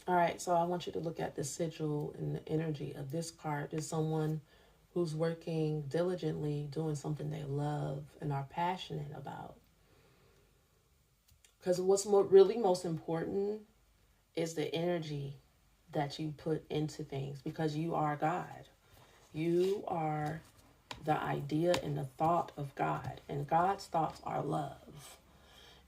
All right, so I want you to look at the sigil and the energy of this card. Is someone who's working diligently, doing something they love and are passionate about. Because what's really most important is the energy that you put into things, because you are God. You are the idea and the thought of God, and God's thoughts are love.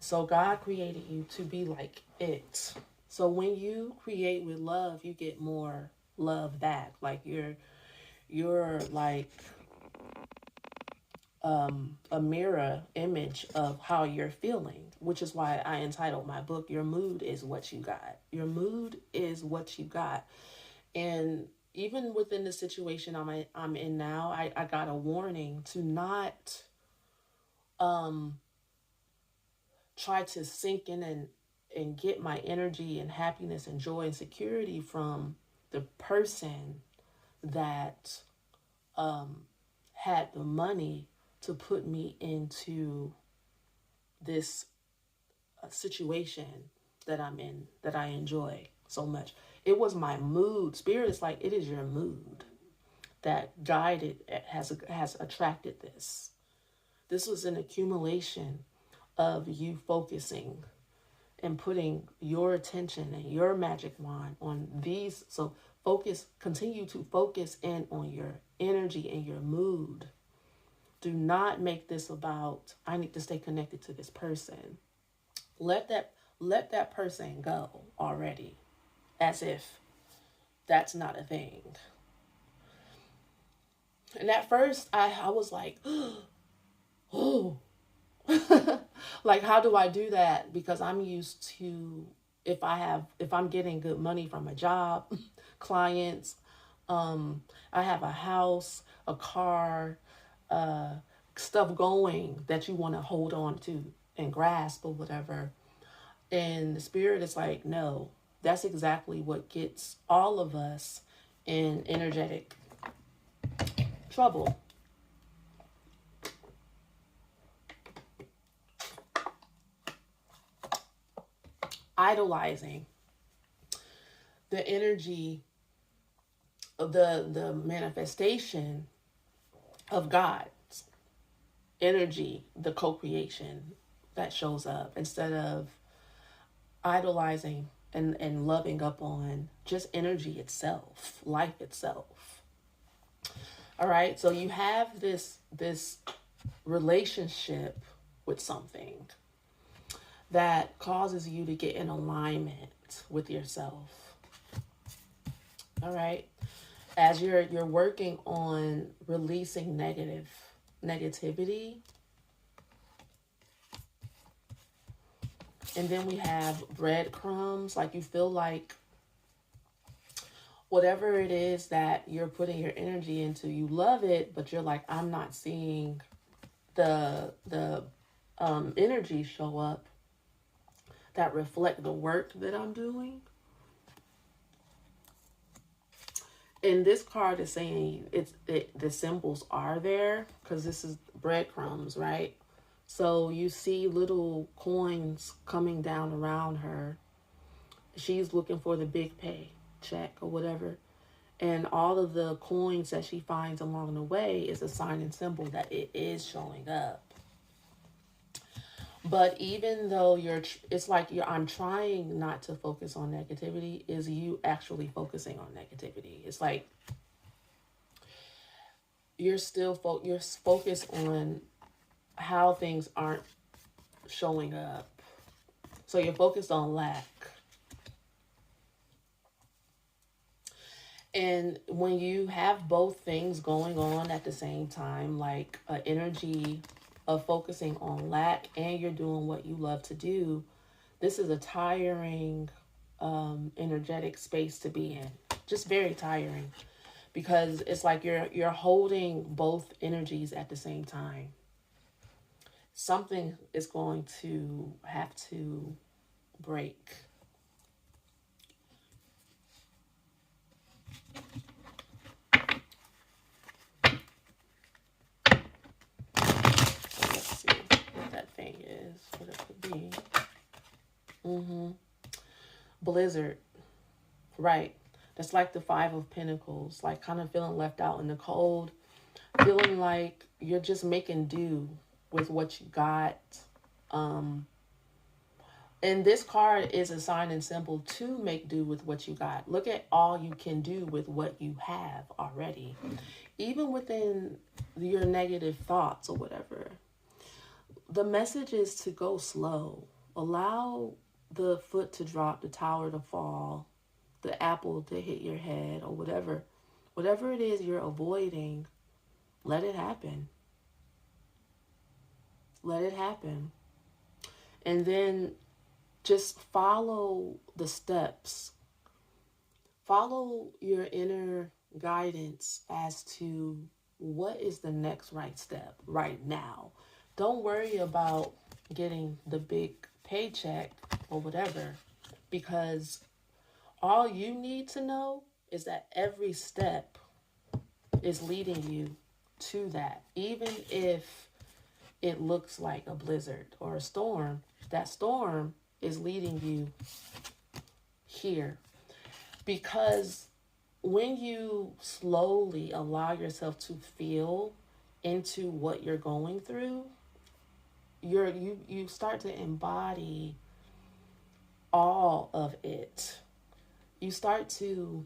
So God created you to be like it. So when you create with love, you get more love back. Like you're like a mirror image of how you're feeling, which is why I entitled my book, Your Mood is What You Got. Your mood is what you got. And even within the situation I'm in now, I got a warning to not try to sink in and get my energy and happiness and joy and security from the person that had the money to put me into this situation that I'm in, that I enjoy so much. It was my mood. Spirit is like, it is your mood that guided, has attracted this. This was an accumulation of you focusing and putting your attention and your magic wand on these. So continue to focus in on your energy and your mood. Do not make this about, I need to stay connected to this person. Let that person go already, as if that's not a thing. And at first I was like, oh, like, how do I do that? Because I'm used to, if I'm getting good money from a job, clients, I have a house, a car, stuff going that you want to hold on to and grasp or whatever. And the spirit is like, no, that's exactly what gets all of us in energetic trouble. Idolizing the energy of the manifestation of God's energy, the co-creation that shows up, instead of idolizing and loving up on just energy itself, life itself. All right, so you have this relationship with something that causes you to get in alignment with yourself. All right, as you're working on releasing negativity. And then we have breadcrumbs, like you feel like whatever it is that you're putting your energy into, you love it, but you're like, I'm not seeing the energy show up that reflect the work that I'm doing. And this card is saying the symbols are there because this is breadcrumbs, right? So you see little coins coming down around her. She's looking for the big pay check or whatever. And all of the coins that she finds along the way is a sign and symbol that it is showing up. But even though I'm trying not to focus on negativity, is you actually focusing on negativity. It's like you're focused on how things aren't showing up. So you're focused on lack. And when you have both things going on at the same time, like an energy of focusing on lack and you're doing what you love to do, this is a tiring, energetic space to be in. Just very tiring, because it's like you're holding both energies at the same time. Something is going to have to break. Let's see what that thing is, what it could be. Blizzard. Right. That's like the Five of Pentacles, like kind of feeling left out in the cold, feeling like you're just making do with what you got. Um, and this card is a sign and symbol to make do with what you got. Look at all you can do with what you have already. Even within your negative thoughts or whatever. The message is to go slow. Allow the foot to drop, the tower to fall, the apple to hit your head, or whatever. Whatever it is you're avoiding, let it happen. Let it happen. And then just follow the steps. Follow your inner guidance as to what is the next right step right now. Don't worry about getting the big paycheck or whatever, because all you need to know is that every step is leading you to that. Even if it looks like a blizzard or a storm, that storm is leading you here. Because when you slowly allow yourself to feel into what you're going through, you start to embody all of it. You start to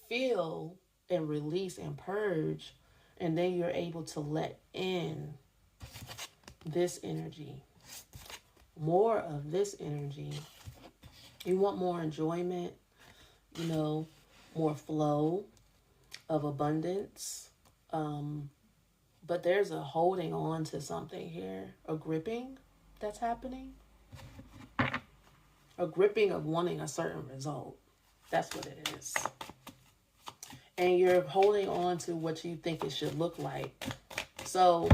feel and release and purge, and then you're able to let in this energy, more of this energy. You want more enjoyment, more flow of abundance. But there's a holding on to something here, a gripping that's happening, a gripping of wanting a certain result. That's what it is. And you're holding on to what you think it should look like. So,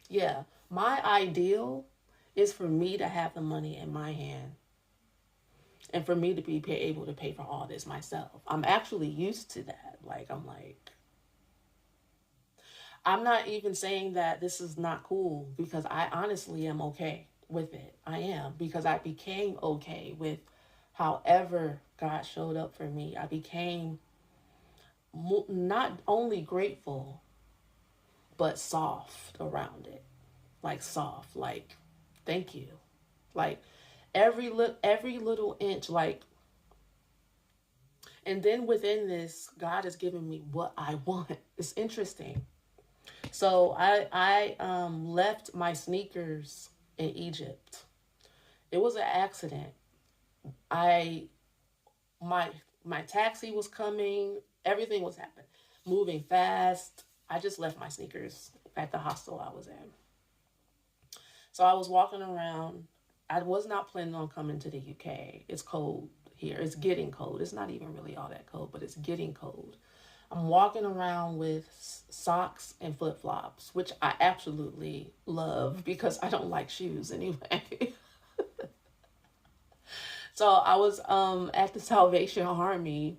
yeah, my ideal is for me to have the money in my hand and for me to be able to pay for all this myself. I'm actually used to that. I'm not even saying that this is not cool, because I honestly am okay with it. I am, because I became okay with however God showed up for me. I became not only grateful, but soft around it. Like soft, like thank you. Like every little inch, like. And then within this, God has given me what I want. It's interesting. So I left my sneakers in Egypt. It was an accident. My taxi was coming. Everything was happening, moving fast. I just left my sneakers at the hostel I was in. So I was walking around. I was not planning on coming to the UK. It's cold here. It's getting cold. It's not even really all that cold, but it's getting cold. I'm walking around with socks and flip-flops, which I absolutely love because I don't like shoes anyway. So I was at the Salvation Army,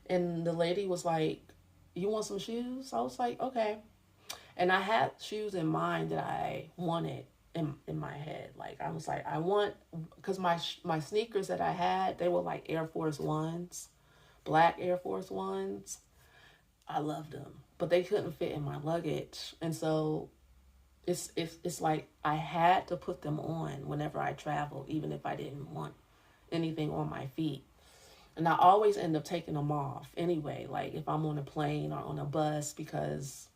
and the lady was like, "You want some shoes?" I was like, "Okay." And I had shoes in mind that I wanted in my head. Like I was like, I want, because my sneakers that I had, they were like Air Force Ones, black Air Force Ones. I loved them, but they couldn't fit in my luggage, and so it's like I had to put them on whenever I traveled, even if I didn't want anything on my feet. And I always end up taking them off anyway, like if I'm on a plane or on a bus, because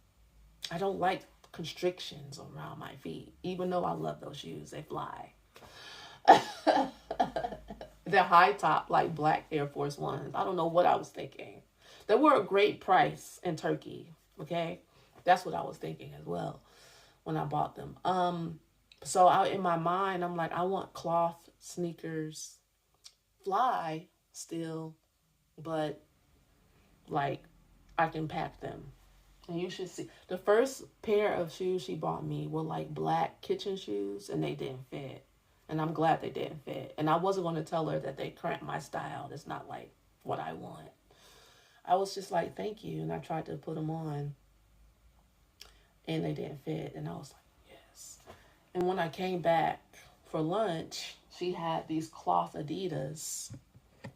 I don't like constrictions around my feet, even though I love those shoes. They fly. They're high top, like black Air Force Ones. I don't know what I was thinking. They were a great price in Turkey, okay? That's what I was thinking as well when I bought them. So in my mind, I'm like, I want cloth sneakers, fly still, but like I can pack them. And you should see, the first pair of shoes she bought me were like black kitchen shoes, and they didn't fit. And I'm glad they didn't fit. And I wasn't going to tell her that they cramped my style. That's not like what I want. I was just like, thank you. And I tried to put them on, and they didn't fit. And I was like, yes. And when I came back for lunch, she had these cloth Adidas.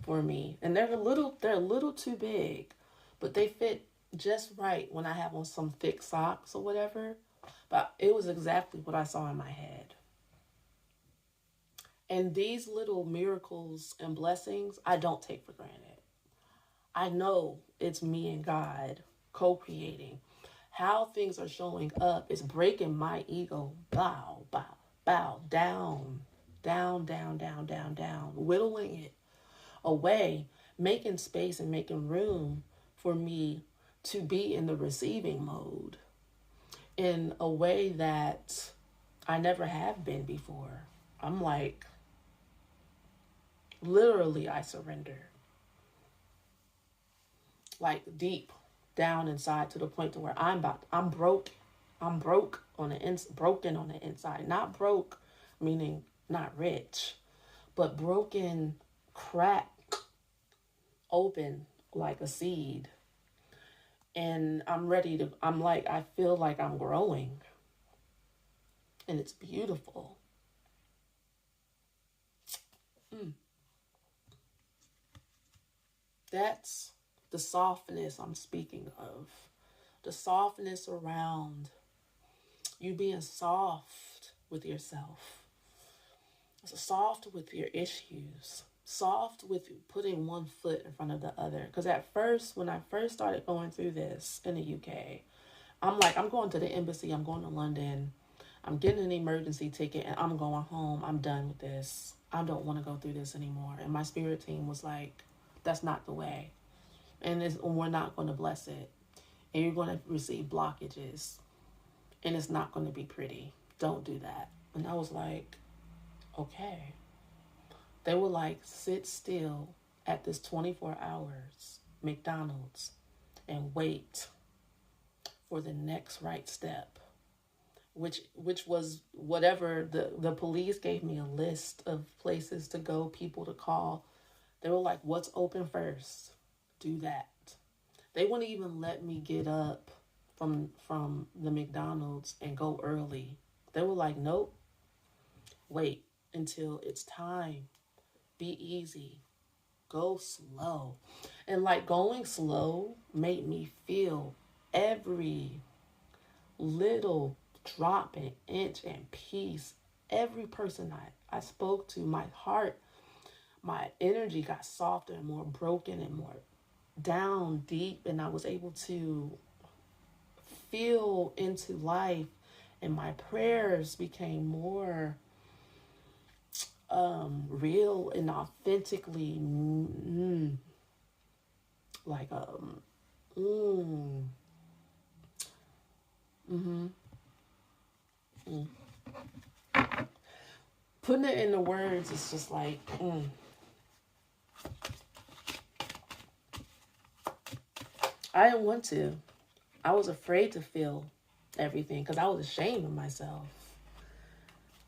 for me. And they're a little too big, but they fit just right when I have on some thick socks or whatever. But it was exactly what I saw in my head. And these little miracles and blessings, I don't take for granted. I know it's me and God co-creating. How things are showing up is breaking my ego. Bow, bow, bow, down, down, down, down, down, down, whittling it away, making space and making room for me to be in the receiving mode in a way that I never have been before. I'm like, literally, I surrender. Like deep down inside to the point to where I'm broke. I'm broken on the inside. Not broke, meaning not rich, but broken, cracked, open like a seed. And I feel like I'm growing. And it's beautiful. That's the softness I'm speaking of. The softness around you being soft with yourself, soft with your issues, soft with putting one foot in front of the other. Because at first, when I first started going through this in the UK, I'm like, I'm going to the embassy, I'm going to London, I'm getting an emergency ticket, and I'm going home. I'm done with this. I don't want to go through this anymore. And my spirit team was like, that's not the way. And we're not going to bless it. And you're going to receive blockages. And it's not going to be pretty. Don't do that. And I was like, okay. They were like, sit still at this 24 hours McDonald's and wait for the next right step. Which was whatever. The police gave me a list of places to go, people to call. They were like, what's open first? Do that. They wouldn't even let me get up from the McDonald's and go early. They were like, nope. Wait until it's time. Be easy. Go slow. And like going slow made me feel every little drop and inch and piece. Every person I spoke to, my heart, my energy got softer and more broken and more down deep, and I was able to feel into life, and my prayers became more real and authentically like putting it into words is just like I didn't want to. I was afraid to feel everything because I was ashamed of myself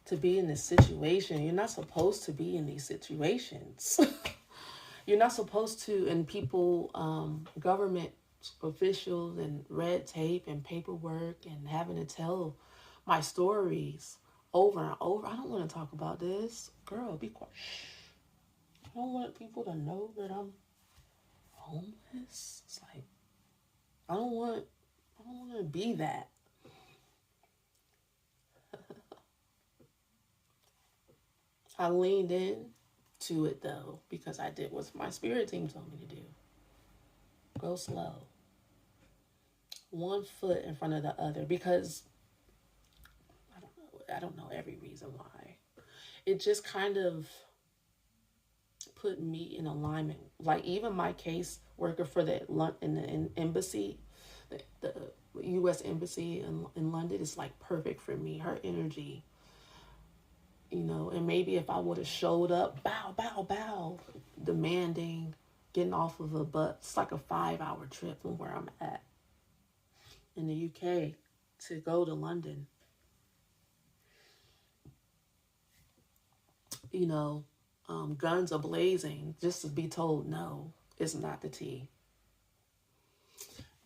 to be in this situation. You're not supposed to be in these situations. You're not supposed to, and people, government officials and red tape and paperwork and having to tell my stories over and over. I don't want to talk about this. Girl, be quiet. Shh. I don't want people to know that I'm homeless. It's like, I don't want to be that. I leaned in to it though, because I did what my spirit team told me to do. Go slow. One foot in front of the other, because I don't know every reason why. It just kind of put me in alignment. Like even my case worker for the embassy, the U.S. embassy in London is like perfect for me. Her energy, and maybe if I would have showed up, bow, bow, bow, demanding, getting off of a bus. It's like a 5-hour trip from where I'm at in the UK to go to London. Guns are blazing, just to be told, no, it's not the tea.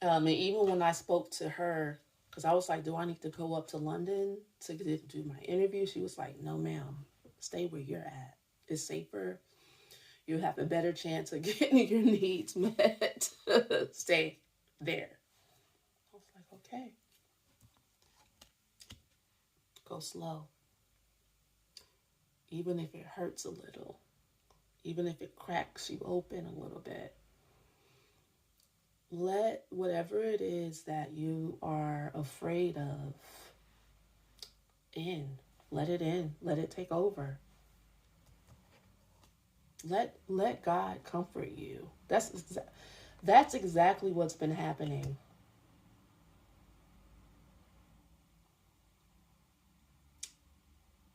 And even when I spoke to her, because I was like, do I need to go up to London to do my interview? She was like, no, ma'am, stay where you're at. It's safer. you have a better chance of getting your needs met. Stay there. I was like, okay. Go slow. Even if it hurts a little, even if it cracks you open a little bit, let whatever it is that you are afraid of in. Let it in. Let it take over. Let God comfort you. That's exactly what's been happening.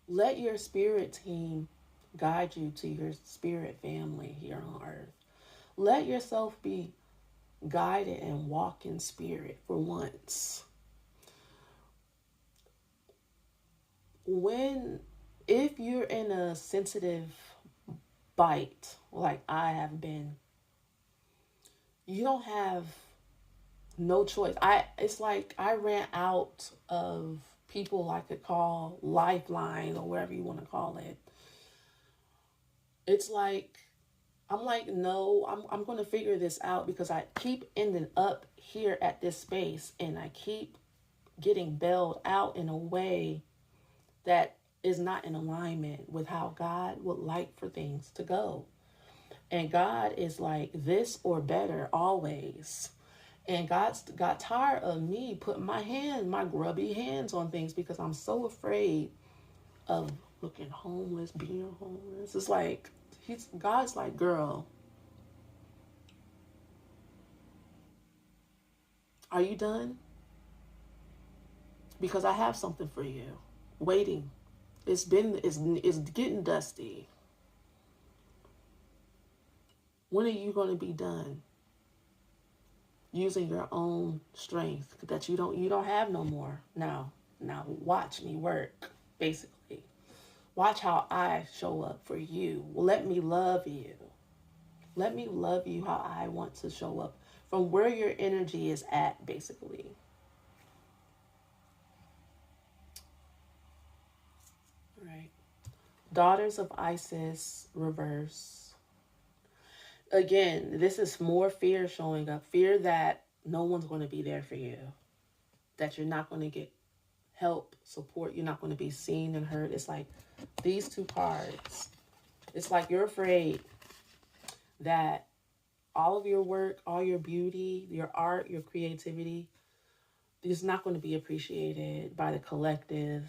Let your spirit team guide you to your spirit family here on earth. Let yourself be guided and walk in spirit for once. If you're in a sensitive bite, like I have been, you don't have no choice. It's like I ran out of people I could call lifeline or whatever you want to call it. It's like, I'm like, no, I'm going to figure this out, because I keep ending up here at this space and I keep getting bailed out in a way that is not in alignment with how God would like for things to go. And God is like this or better always. And God got tired of me putting my grubby hands on things, because I'm so afraid of looking homeless, being homeless. It's like, God's like, girl, are you done? Because I have something for you waiting. It's getting dusty. When are you going to be done using your own strength that you don't have no more? Now watch me work, basically. Watch how I show up for you. Let me love you. Let me love you how I want to show up from where your energy is at, basically. All right. Daughters of Isis, reverse. Again, this is more fear showing up. Fear that no one's going to be there for you. That you're not going to get help, support. You're not going to be seen and heard. It's like these two cards. It's like you're afraid that all of your work, all your beauty, your art, your creativity is not going to be appreciated by the collective.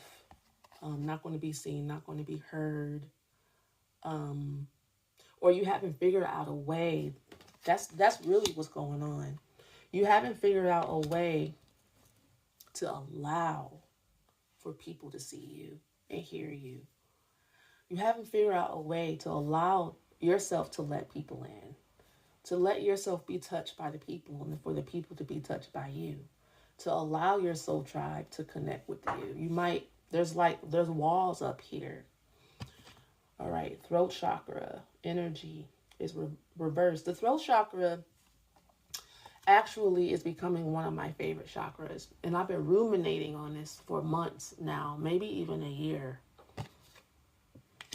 Not going to be seen, not going to be heard. Or you haven't figured out a way. That's really what's going on. You haven't figured out a way to allow for people to see you and hear you. You haven't figured out a way to allow yourself to let people in, to let yourself be touched by the people and for the people to be touched by you, to allow your soul tribe to connect with you. There's walls up here. All right, throat chakra energy is reversed. The throat chakra actually is becoming one of my favorite chakras. And I've been ruminating on this for months now, maybe even a year.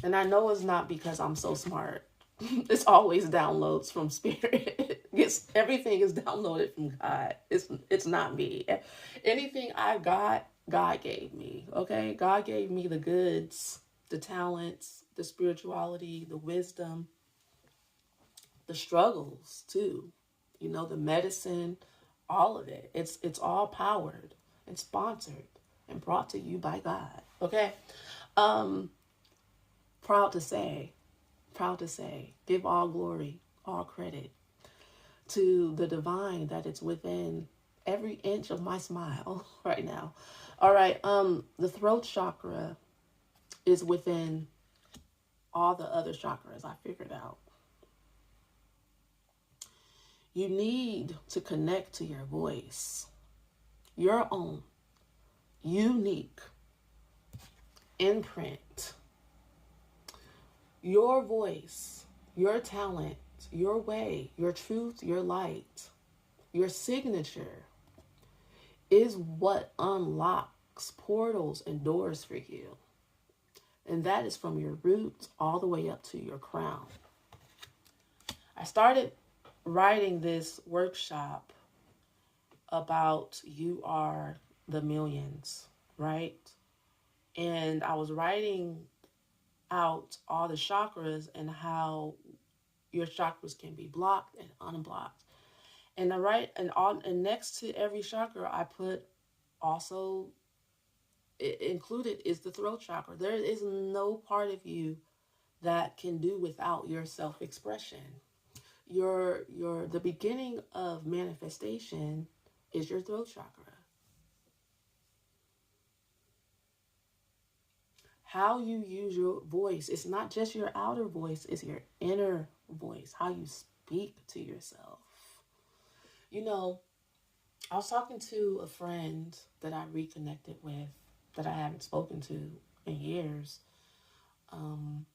And I know it's not because I'm so smart. It's always downloads from spirit. Everything is downloaded from God. It's not me. Anything I got, God gave me. Okay? God gave me the goods, the talents, the spirituality, the wisdom, the struggles too. You know, the medicine, all of it. It's all powered and sponsored and brought to you by God. Okay? Proud to say, give all glory, all credit to the divine that it's within every inch of my smile right now. All right, the throat chakra is within all the other chakras I figured out. You need to connect to your voice, your own unique imprint. Your voice, your talent, your way, your truth, your light, your signature is what unlocks portals and doors for you. And that is from your roots all the way up to your crown. I started writing this workshop about you are the millions, right? And I was writing out all the chakras and how your chakras can be blocked and unblocked. And and next to every chakra, I put also included is the throat chakra. There is no part of you that can do without your self-expression. Your the beginning of manifestation is your throat chakra. How you use your voice, it's not just your outer voice, it's your inner voice, how you speak to yourself. You know, I was talking to a friend that I reconnected with that I haven't spoken to in years. And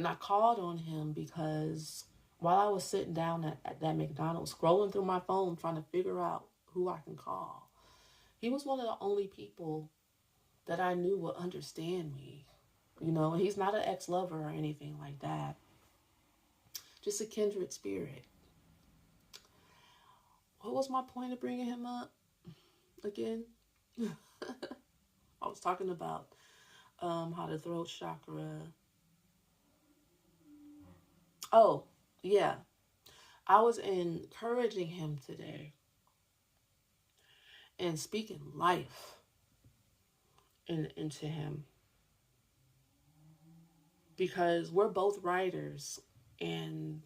I called on him because while I was sitting down at that McDonald's, scrolling through my phone, trying to figure out who I can call, he was one of the only people that I knew would understand me. You know, and he's not an ex-lover or anything like that. Just a kindred spirit. What was my point of bringing him up again? I was talking about how the throat chakra. Oh, yeah. I was encouraging him today and speaking life into him because we're both writers, and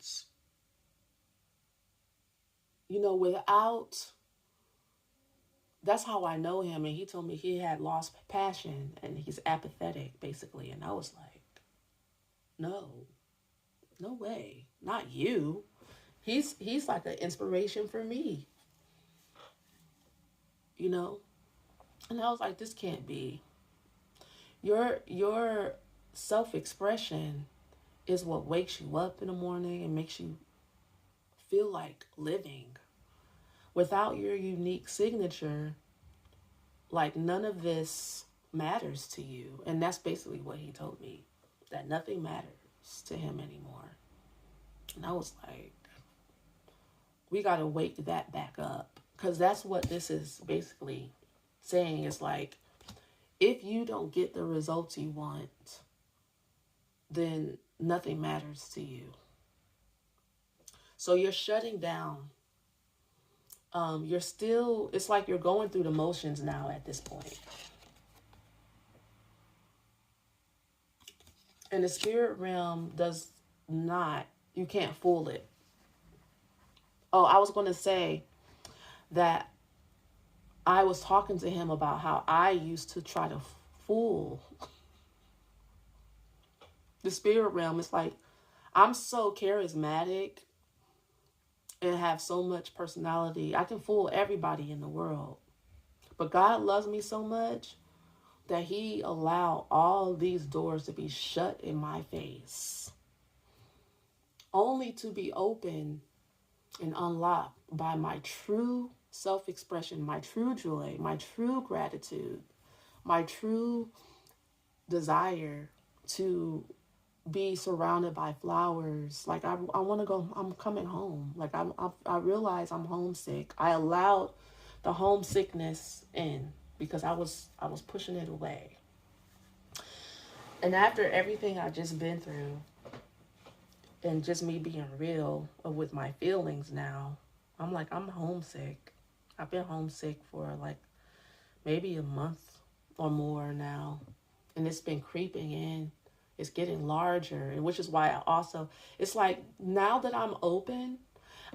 you know, that's how I know him. And he told me he had lost passion and he's apathetic basically, and I was like, no way, not you. He's like an inspiration for me, you know. And I was like, this can't be. Your self-expression is what wakes you up in the morning and makes you feel like living. Without your unique signature, like none of this matters to you. And that's basically what he told me, that nothing matters to him anymore. And I was like, we got to wake that back up, because that's what this is basically saying. It's like, if you don't get the results you want, then nothing matters to you. So you're shutting down. It's like you're going through the motions now at this point. And the spirit realm you can't fool it. Oh, I was going to say that I was talking to him about how I used to try to fool the spirit realm. It's like, I'm so charismatic and have so much personality. I can fool everybody in the world. But God loves me so much that he allowed all these doors to be shut in my face, only to be open and unlocked by my true self-expression, my true joy, my true gratitude, my true desire to be surrounded by flowers. Like I want to go. I'm coming home. Like I realize I'm homesick. I allowed the homesickness in because I was pushing it away. And after everything I just been through, and just me being real with my feelings now, I'm like, I'm homesick. I've been homesick for like maybe a month or more now, and it's been creeping in. It's getting larger, and which is why it's like now that I'm open,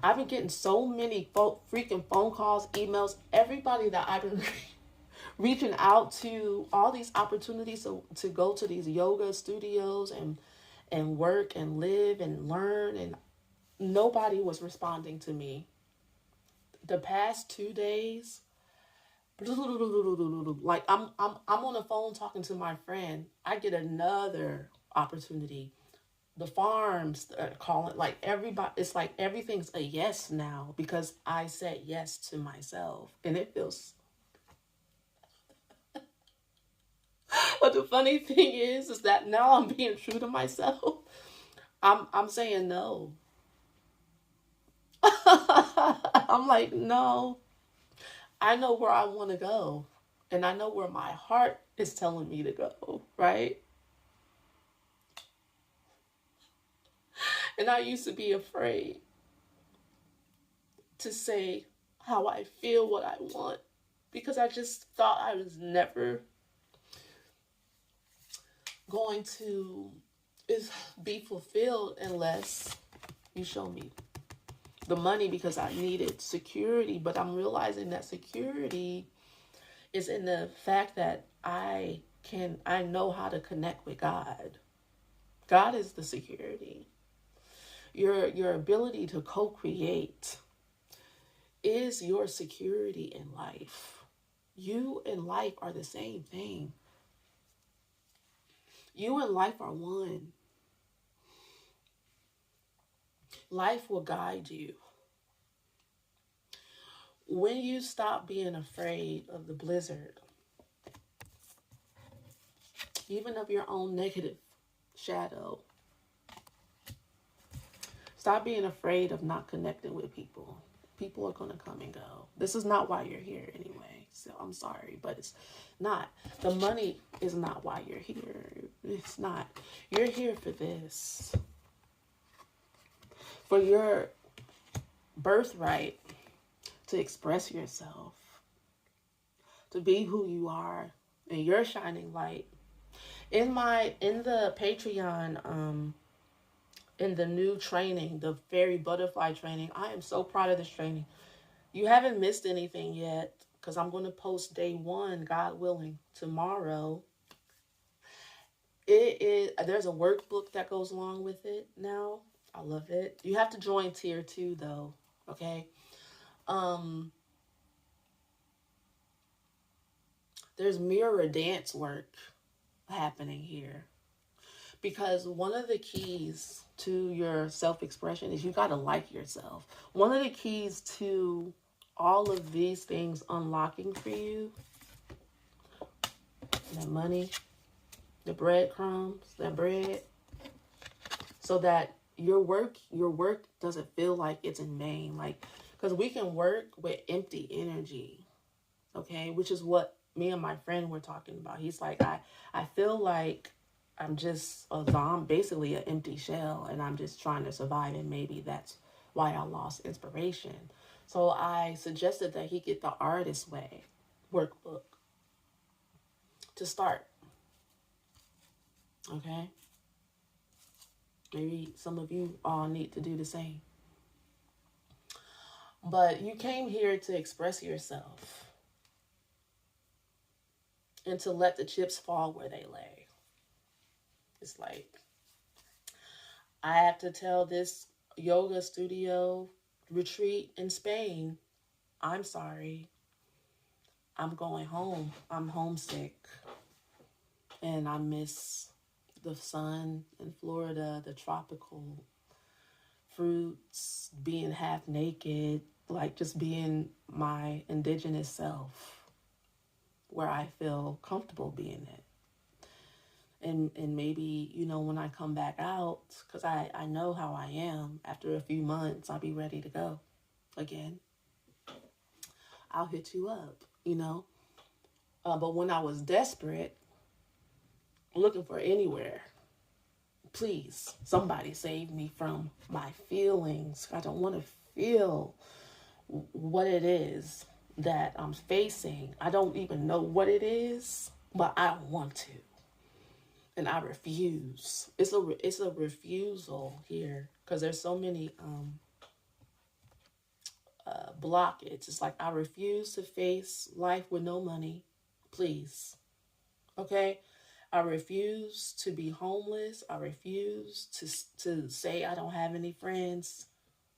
I've been getting so many freaking phone calls, emails, everybody that I've been reaching out to, all these opportunities to go to these yoga studios and work and live and learn, and nobody was responding to me. The past 2 days, like I'm on the phone talking to my friend. I get another opportunity. The farms are calling, like everybody. It's like everything's a yes now because I said yes to myself, and it feels. But the funny thing is that now I'm being true to myself. I'm saying no. I'm like, no, I know where I want to go. And I know where my heart is telling me to go, right? And I used to be afraid to say how I feel, what I want, because I just thought I was never going to be fulfilled unless you show me the money, because I needed security. But I'm realizing that security is in the fact that I know how to connect with God. God is the security. Your ability to co-create is your security in life. You and life are the same thing. You and life are one. Life will guide you. When you stop being afraid of the blizzard, even of your own negative shadow, stop being afraid of not connecting with people. People are going to come and go. This is not why you're here anyway. So I'm sorry, but it's not. The money is not why you're here. It's not. You're here for this. For your birthright to express yourself, to be who you are, and your shining light. In the Patreon, in the new training, the fairy butterfly training, I am so proud of this training. You haven't missed anything yet, because I'm going to post day 1, God willing, tomorrow. There's a workbook that goes along with it now. I love it. You have to join tier 2 though, okay? There's mirror dance work happening here, because one of the keys to your self-expression is you got to like yourself. One of the keys to all of these things unlocking for you, that money, the breadcrumbs, that bread, so that your work doesn't feel like it's in vain. Like, because we can work with empty energy, okay? Which is what me and my friend were talking about. He's like, I feel like I'm just basically an empty shell, and I'm just trying to survive, and maybe that's why I lost inspiration. So I suggested that he get the Artist Way workbook to start, okay? Maybe some of you all need to do the same. But you came here to express yourself and to let the chips fall where they lay. It's like, I have to tell this yoga studio retreat in Spain, I'm sorry. I'm going home. I'm homesick. And I miss the sun in Florida, the tropical fruits, being half naked, like just being my indigenous self, where I feel comfortable being it. And maybe, when I come back out, because I know how I am, after a few months, I'll be ready to go again. I'll hit you up, But when I was desperate, looking for anywhere, please, somebody save me from my feelings. I don't want to feel what it is that I'm facing. I don't even know what it is, but I don't want to. And I refuse. It's a refusal here, because there's so many blockage. It's like, I refuse to face life with no money, please. Okay? I refuse to be homeless. I refuse to say I don't have any friends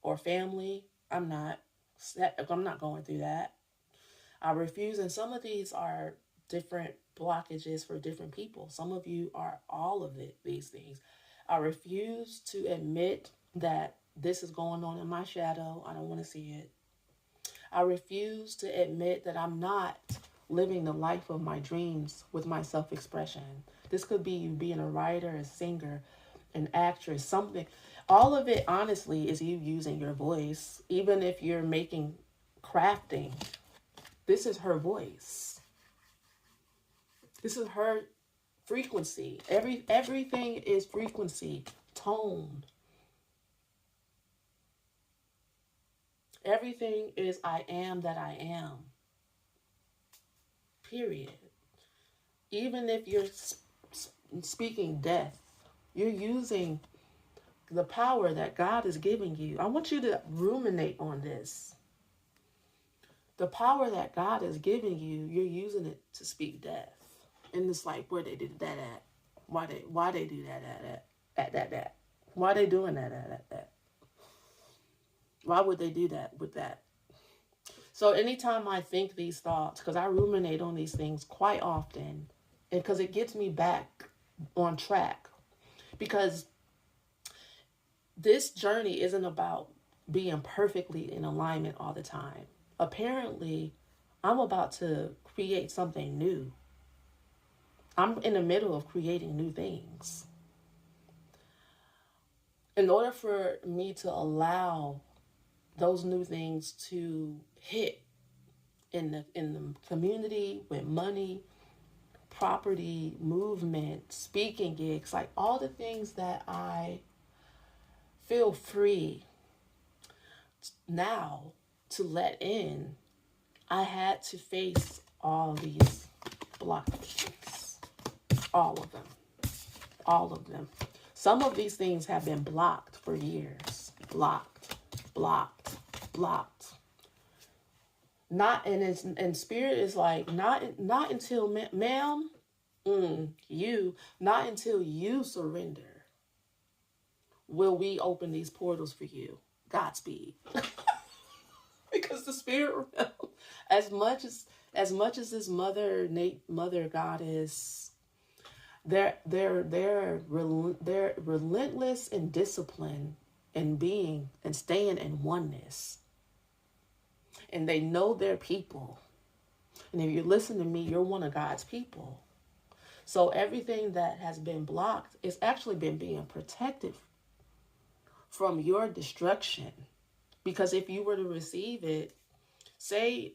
or family. I'm not going through that. I refuse. And some of these are different blockages for different people. Some of you are all of these things. I refuse to admit that this is going on in my shadow. I don't want to see it. I refuse to admit that I'm not living the life of my dreams with my self-expression. This could be you being a writer, a singer, an actress, something. All of it, honestly, is you using your voice. Even if you're making crafting, this is her voice. This is her frequency. Everything is frequency, tone. Everything is I am that I am. Period. Even if you're speaking death, you're using the power that God is giving you. I want you to ruminate on this. The power that God is giving you, you're using it to speak death. And it's like, where they did that at? Why they do that at? Why they doing that at? Why would they do that with that? So anytime I think these thoughts, because I ruminate on these things quite often, and because it gets me back on track, because this journey isn't about being perfectly in alignment all the time. Apparently, I'm about to create something new. I'm in the middle of creating new things. In order for me to allow those new things to hit in the community with money, property, movement, speaking gigs, like all the things that I feel free now to let in, I had to face all these blockages. All of them. All of them. Some of these things have been blocked for years. Blocked. Not, and spirit is like, not until, ma'am, not until you surrender will we open these portals for you. Godspeed. Because the spirit realm, as much as this mother goddess, they're relentless in discipline and being and staying in oneness. And they know their people. And if you listen to me, you're one of God's people. So everything that has been blocked is actually been being protected from your destruction. Because if you were to receive it, say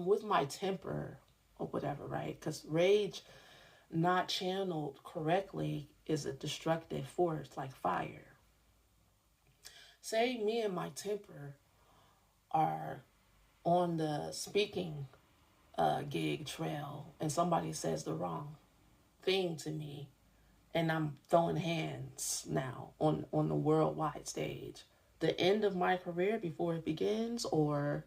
with my temper or whatever, right? Because rage not channeled correctly is a destructive force like fire. Say me and my temper are on the speaking gig trail and somebody says the wrong thing to me and I'm throwing hands now on the worldwide stage. The end of my career before it begins, or,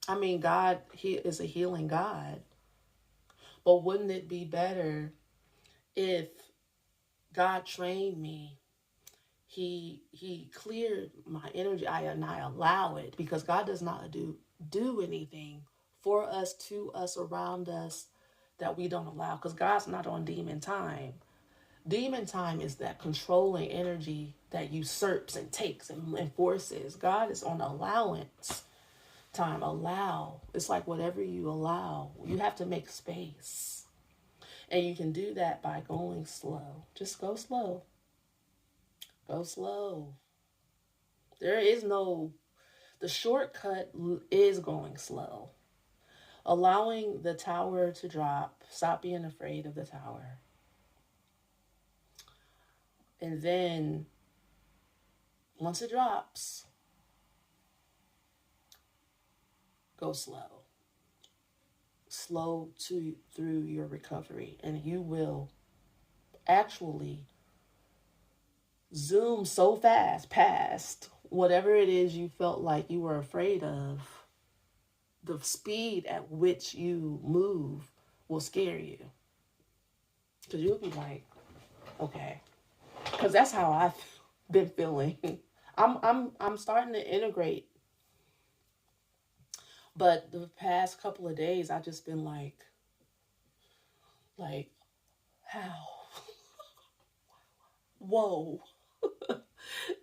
I mean, God, He is a healing God. But wouldn't it be better if God trained me? He cleared my energy, and I allow it, because God does not do anything for us, to us, around us, that we don't allow, because God's not on demon time. Demon time is that controlling energy that usurps and takes and enforces. God is on allowance time. Allow. It's like whatever you allow, you have to make space. And you can do that by going slow. Just go slow. Go slow. The shortcut is going slow. Allowing the tower to drop. Stop being afraid of the tower. And then, once it drops, go slow. Slow through your recovery. And you will actually zoom so fast past whatever it is you felt like you were afraid of. The speed at which you move will scare you. Because you'll be like, okay. Because that's how I've been feeling. I'm starting to integrate. But the past couple of days, I've just been like, how? Whoa.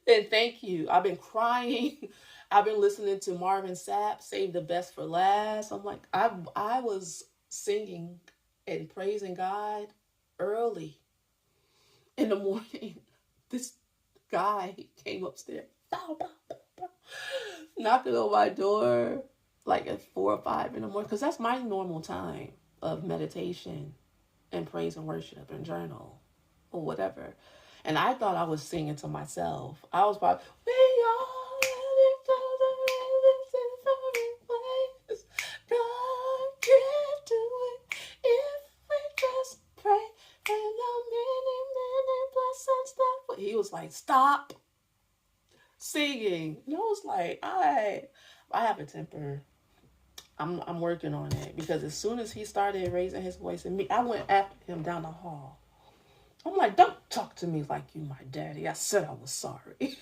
And thank you. I've been crying. I've been listening to Marvin Sapp, Save the Best for Last. I'm like, I was singing and praising God early in the morning. this guy came upstairs, knocking on my door like at 4 or 5 in the morning, because that's my normal time of meditation and praise and worship and journal or whatever. And I thought I was singing to myself. I was probably, we are heading to the place. God can do it if we just pray. And the many, many blessings that he was like, stop singing. And I was like, I have a temper. I'm working on it, because as soon as he started raising his voice at me, I went after him down the hall. I'm like, don't talk to me like you my daddy. I said I was sorry.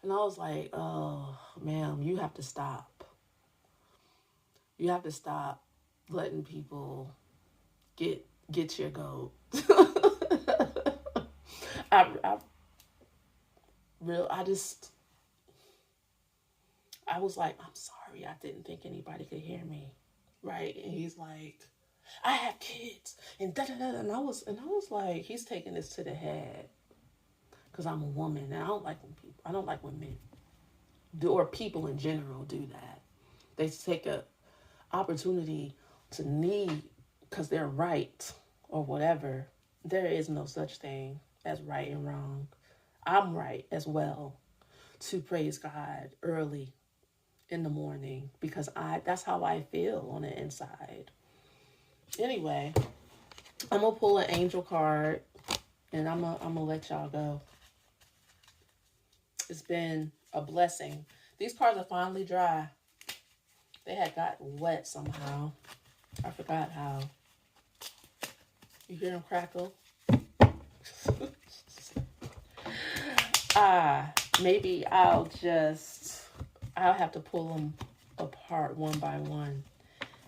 And I was like, oh, ma'am, you have to stop. You have to stop letting people get your goat. I was like, I'm sorry, I didn't think anybody could hear me, right? And he's like, I have kids, and da da da. And I was like, he's taking this to the head, because I'm a woman, and I don't like when men do, or people in general do that. They take a opportunity to need, because they're right or whatever. There is no such thing as right and wrong. I'm right as well to praise God early in the morning, because that's how I feel on the inside. Anyway, I'm gonna pull an angel card, and I'm gonna let y'all go. It's been a blessing. These cards are finally dry. They had gotten wet somehow. I forgot how. You hear them crackle? Maybe I'll have to pull them apart one by one.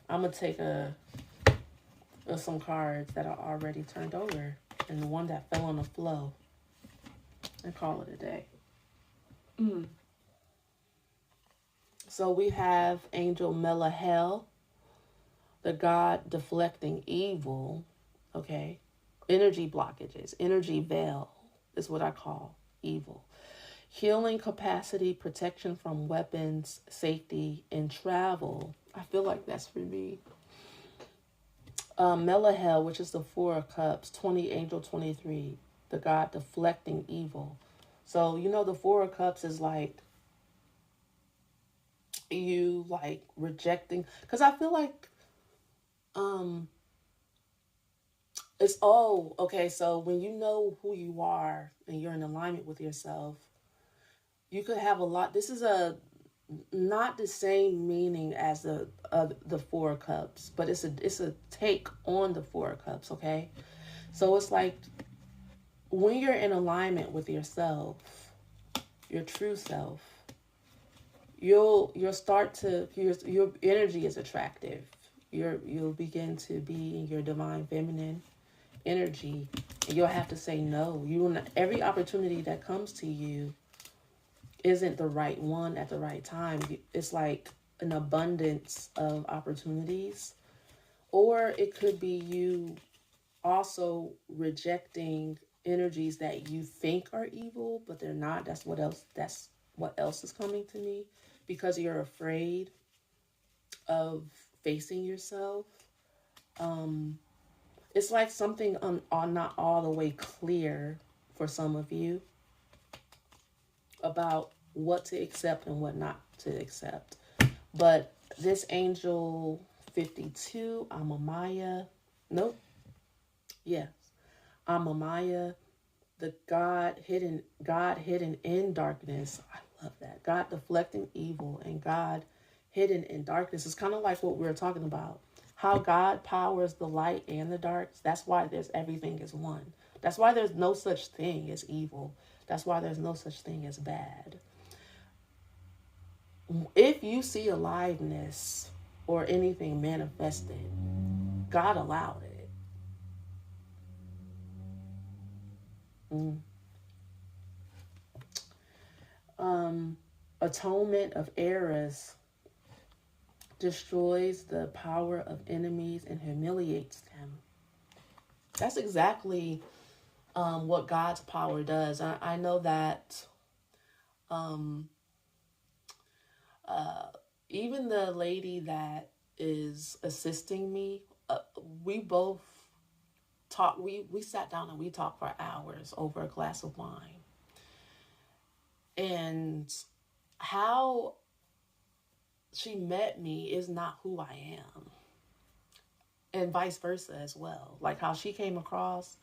I'm going to take some cards that are already turned over, and the one that fell on the flow, and call it a day. So we have Angel Melahel, the God deflecting evil. Okay. Energy blockages, energy veil is what I call evil. Healing capacity, protection from weapons, safety, and travel. I feel like that's for me. Melahel, which is the 4 of Cups, 20, Angel 23, the God deflecting evil. So, the 4 of Cups is like you like rejecting, because I feel like it's okay, so when you know who you are and you're in alignment with yourself, you could have a lot. This is not the same meaning as the 4 of Cups, but it's a take on the 4 of Cups, okay? So it's like when you're in alignment with yourself, your true self, you'll start to, your energy is attractive. You'll begin to be in your divine feminine energy, and you'll have to say no. Every opportunity that comes to you isn't the right one at the right time. It's like an abundance of opportunities, or it could be you also rejecting energies that you think are evil, but they're not. That's what else is coming to me, because you're afraid of facing yourself. It's like something not all the way clear for some of you about what to accept and what not to accept. But this Angel 52, Amamaya, nope, yes, Amamaya, the God hidden in darkness. I love that. God deflecting evil and God hidden in darkness. It's kind of like what we were talking about. How God powers the light and the dark. That's why everything is one. That's why there's no such thing as evil. That's why there's no such thing as bad. If you see aliveness or anything manifested, God allowed it. Atonement of errors destroys the power of enemies and humiliates them. That's exactly what God's power does. I know that um, even the lady that is assisting me, we both talked. We sat down and we talked for hours over a glass of wine. And how she met me is not who I am. And vice versa as well. Like how she came across,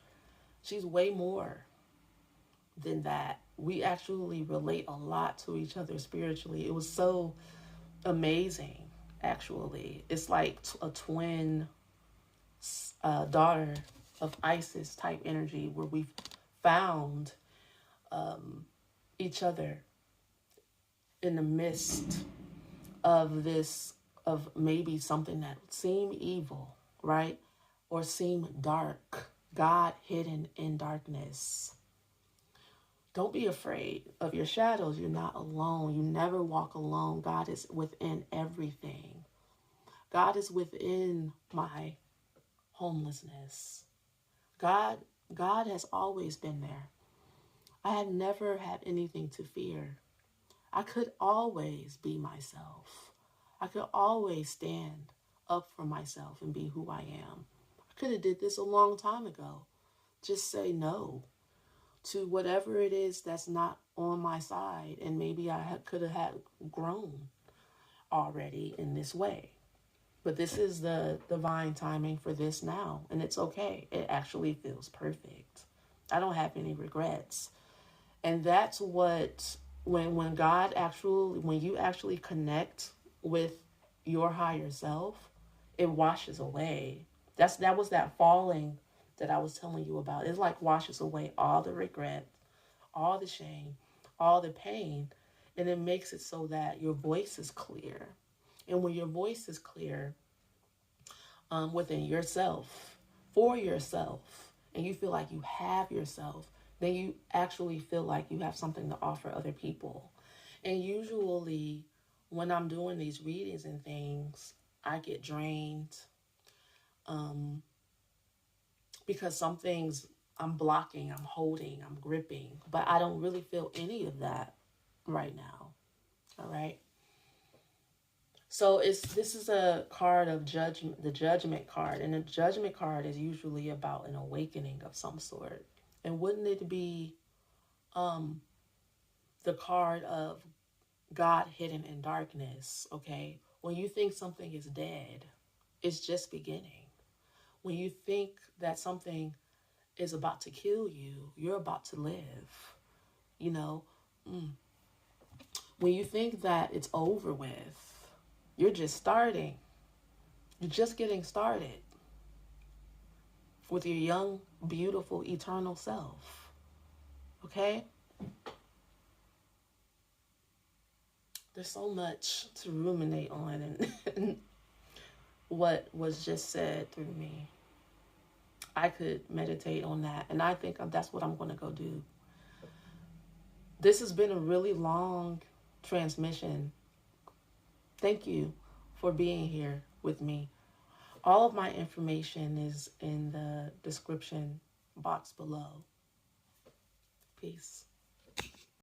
she's way more than that. We actually relate a lot to each other spiritually. It was so amazing, actually. It's like a twin daughter of Isis type energy where we've found each other in the midst of this, of maybe something that seemed evil, right? Or seemed dark. God hidden in darkness. Don't be afraid of your shadows. You're not alone. You never walk alone. God is within everything. God is within my homelessness. God has always been there. I had never had anything to fear. I could always be myself. I could always stand up for myself and be who I am. I could have did this a long time ago. Just say no to whatever it is that's not on my side. And maybe I could have had grown already in this way. But this is the divine timing for this now. And it's okay. It actually feels perfect. I don't have any regrets. And that's what, when God actually, when you actually connect with your higher self, it washes away. That was that falling that I was telling you about. It's like washes away all the regret, all the shame, all the pain, and it makes it so that your voice is clear. And when your voice is clear within yourself, for yourself, and you feel like you have yourself, then you actually feel like you have something to offer other people. And usually when I'm doing these readings and things, I get drained because some things I'm blocking, I'm holding, I'm gripping, but I don't really feel any of that right now. All right. So this is a card of judgment, the judgment card, and the judgment card is usually about an awakening of some sort. And wouldn't it be the card of God hidden in darkness? Okay, when you think something is dead, it's just beginning. When you think that something is about to kill you, you're about to live. You know, when you think that it's over with, you're just starting. You're just getting started with your young, beautiful, eternal self. Okay? There's so much to ruminate on and what was just said through me. I could meditate on that, and I think that's what I'm going to go do. This has been a really long transmission. Thank you for being here with me. All of my information is in the description box below. Peace.